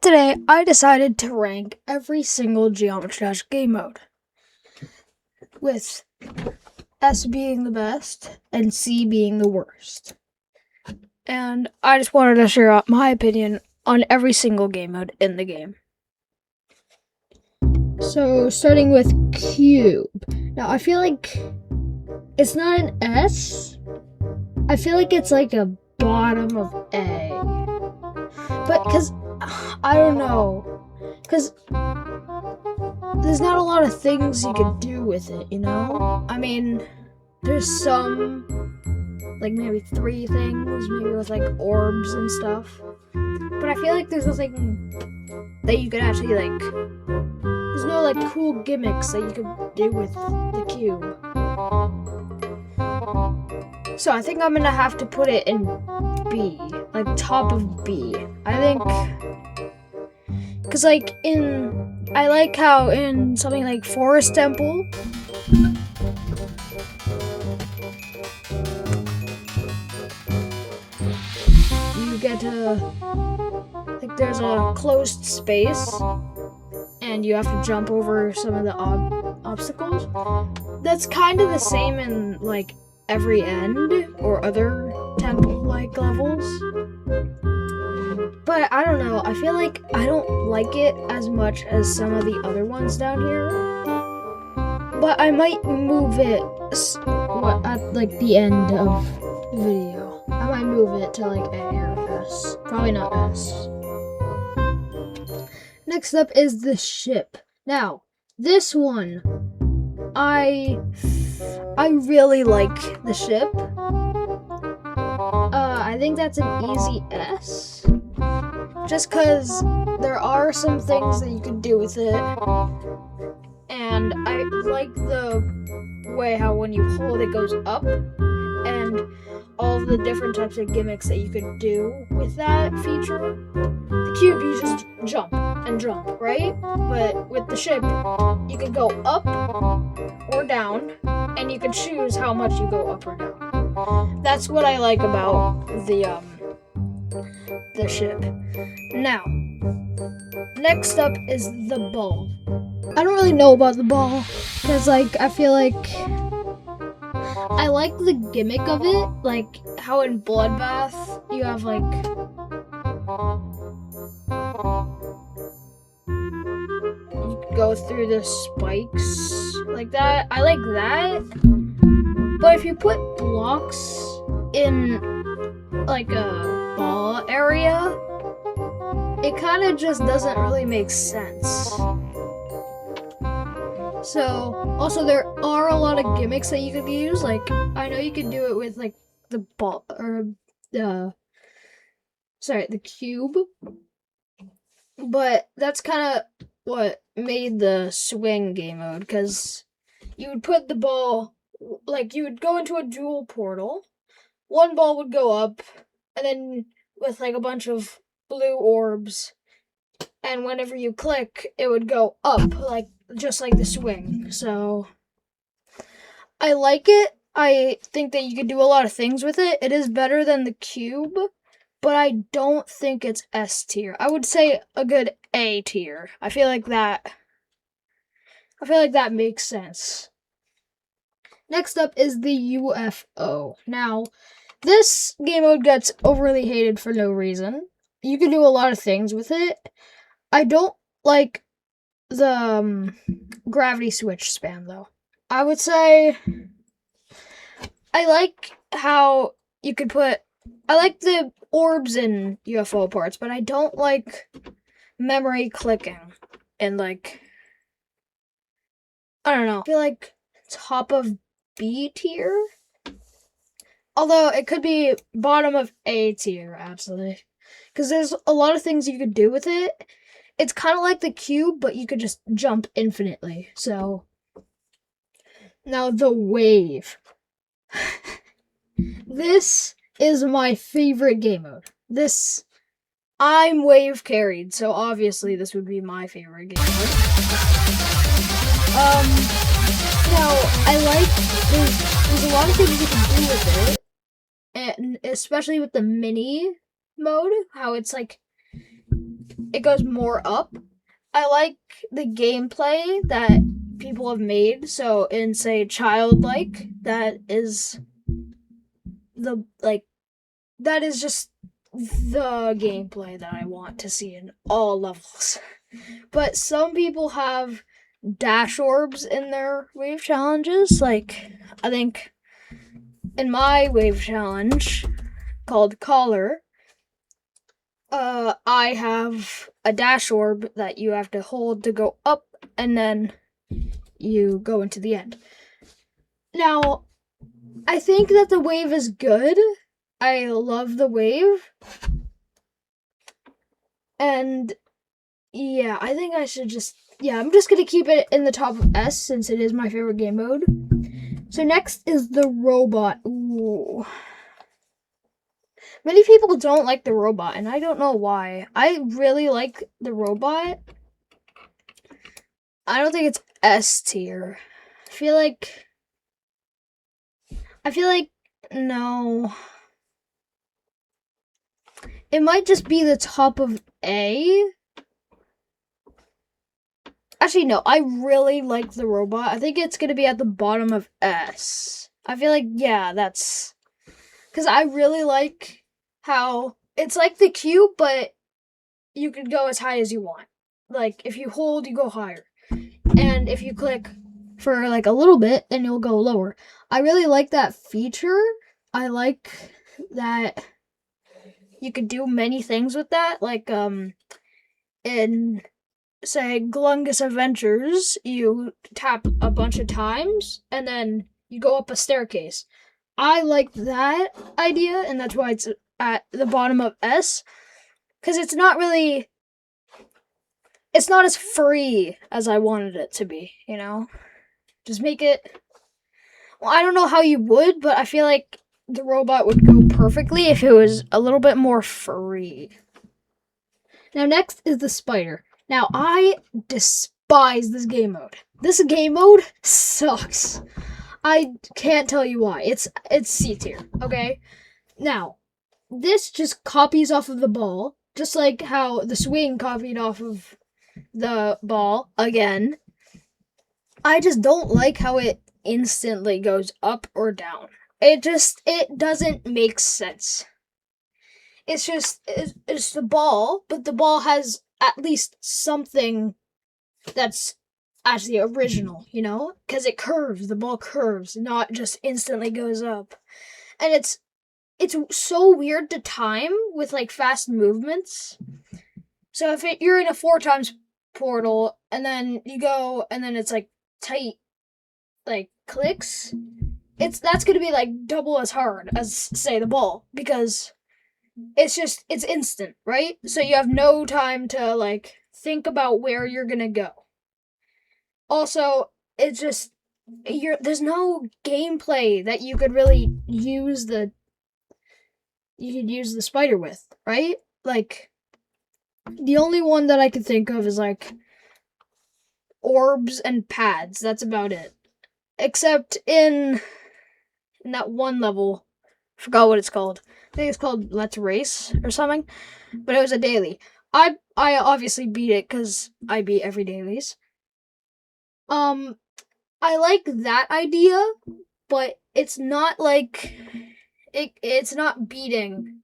today I decided to rank every single Geometry Dash game mode, with S being the best and C being the worst. And I just wanted to share out my opinion on every single game mode in the game. So starting with Cube. Now I feel like it's not an S. I feel like it's like a bottom of A. But because I don't know, because there's not a lot of things you could do with it, you know? I mean, there's some, like maybe 3 things, maybe with like orbs and stuff. But I feel like there's nothing that you could actually like, there's no like cool gimmicks that you could do with the cube. So I think I'm gonna have to put it in B, like top of B. I think, cause like I like how in something like Forest Temple, you get like there's a closed space, and you have to jump over some of the obstacles. That's kind of the same in like every end or other temple-like levels. But I don't know, I feel like I don't like it as much as some of the other ones down here. But I might move it at like the end of the video. I might move it to like A or S. Probably not S. Next up is the ship. Now, this one, I really like the ship. I think that's an easy S. Just because there are some things that you can do with it. And I like the way how when you hold it goes up. And all of the different types of gimmicks that you could do with that feature. The cube, you just jump and jump, right? But with the ship, you can go up or down, and you can choose how much you go up or down. That's what I like about the ship. Now, next up is the ball. I don't really know about the ball, because like I feel like I like the gimmick of it, like how in Bloodbath you have like you go through the spikes like that. I like that. But if you put blocks in like a ball area, it kind of just doesn't really make sense. So, also there are a lot of gimmicks that you could use. Like, I know you can do it with like the ball or the cube. But that's kind of what made the swing game mode, because you would put the ball, like you would go into a dual portal. One ball would go up, and then with like a bunch of blue orbs, and whenever you click, it would go up, like just like the swing. So I like it. I think that you could do a lot of things with it. It is better than the cube, but I don't think it's S tier. I would say a good A tier. I feel like that makes sense. Next up is the UFO. Now, this game mode gets overly hated for no reason. You can do a lot of things with it. I don't like the gravity switch spam though. I would say I like how you could I like the orbs in UFO parts, but I don't like memory clicking and like, I don't know. I feel like top of B tier. Although it could be bottom of A tier, absolutely. Because there's a lot of things you could do with it. It's kind of like the cube, but you could just jump infinitely. So, now the wave. This is my favorite game mode. I'm wave carried, so obviously this would be my favorite game mode. Now, I like, there's a lot of things you can do with it, and especially with the mini mode, how it's like, it goes more up. I like the gameplay that people have made. So in say childlike, that is that is just the gameplay that I want to see in all levels. But some people have dash orbs in their wave challenges. Like, I think in my wave challenge called Collar, I have a dash orb that you have to hold to go up, and then you go into the end. Now, I think that the wave is good. I love the wave. And yeah, I think I should I'm just gonna keep it in the top of S since it is my favorite game mode. So next is the robot. Ooh. Many people don't like the robot, and I don't know why. I really like the robot. I don't think it's S tier. I feel like no. It might just be the top of A. Actually, no. I really like the robot. I think it's gonna be at the bottom of S. I feel like, yeah, that's... Because I really like how it's like the cube, but you can go as high as you want. Like, if you hold, you go higher. And if you click for like a little bit, then you'll go lower. I really like that feature. I like that you could do many things with that. Like, in, say, Glungus Adventures, you tap a bunch of times, and then you go up a staircase. I like that idea, and that's why it's at the bottom of S. Because it's not as free as I wanted it to be, you know? Just make it... Well, I don't know how you would, but I feel like the robot would go perfectly if it was a little bit more free. Now, next is the spider. Now, I despise this game mode. This game mode sucks. I can't tell you why. It's C tier, okay? Now, this just copies off of the ball, just like how the swing copied off of the ball again. I just don't like how it instantly goes up or down. It doesn't make sense. It's the ball, but the ball has at least something that's actually original, you know? Because the ball curves, not just instantly goes up. And it's so weird to time with like fast movements. So if you're in a 4x portal and then you go and then it's like tight like clicks, that's gonna be like double as hard as say the ball because it's instant, right? So you have no time to like think about where you're gonna go. Also, it's just there's no gameplay that you could really use the spider with, right? Like the only one that I could think of is like orbs and pads. That's about it. Except in that one level, I forgot what it's called. I think it's called Let's Race or something. But it was a daily. I obviously beat it because I beat every dailies. I like that idea, but it's not like it's not beating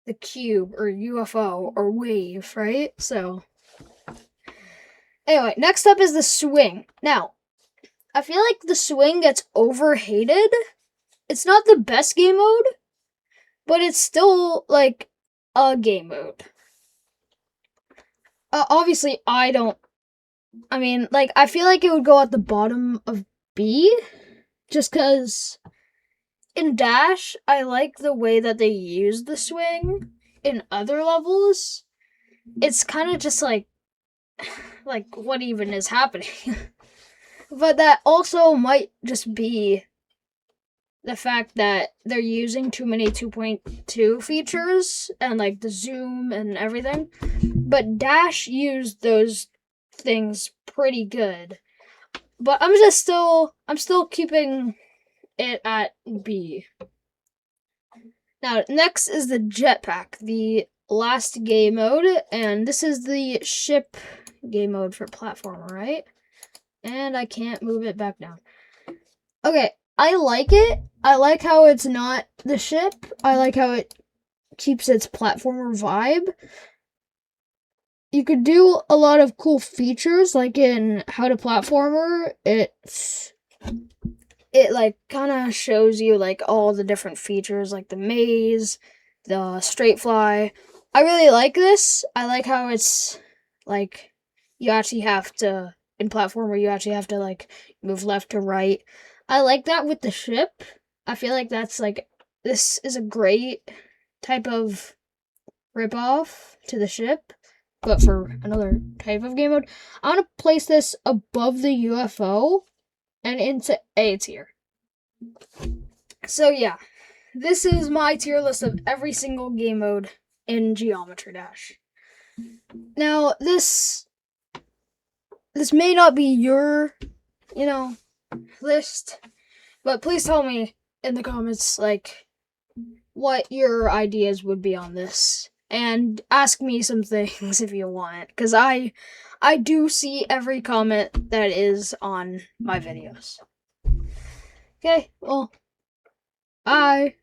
the cube or UFO or wave, right? So anyway, next up is the swing. Now, I feel like the swing gets overhated. It's not the best game mode, but it's still like a game mode. Obviously, I feel like it would go at the bottom of B, just because in Dash, I like the way that they use the swing. In other levels, it's kind of just like what even is happening? But that also might just be the fact that they're using too many 2.2 features and like the zoom and everything. But Dash used those things pretty good. But I'm still keeping it at B. Now, next is the jetpack, the last game mode, and this is the ship game mode for platformer, right? And I can't move it back down. Okay, I like it. I like how it's not the ship. I like how it keeps its platformer vibe. You could do a lot of cool features, like in How to Platformer. It like kind of shows you like all the different features, like the maze, the straight fly. I really like this. I like how it's like you actually have to, in platformer, you actually have to like move left to right. I like that with the ship. I feel like that's like, this is a great type of ripoff to the ship, but for another type of game mode. I want to place this above the UFO and into A tier. So yeah, this is my tier list of every single game mode in Geometry Dash. Now, this may not be your, list, but please tell me in the comments, like, what your ideas would be on this. And ask me some things if you want, because I do see every comment that is on my videos. Okay, well, bye.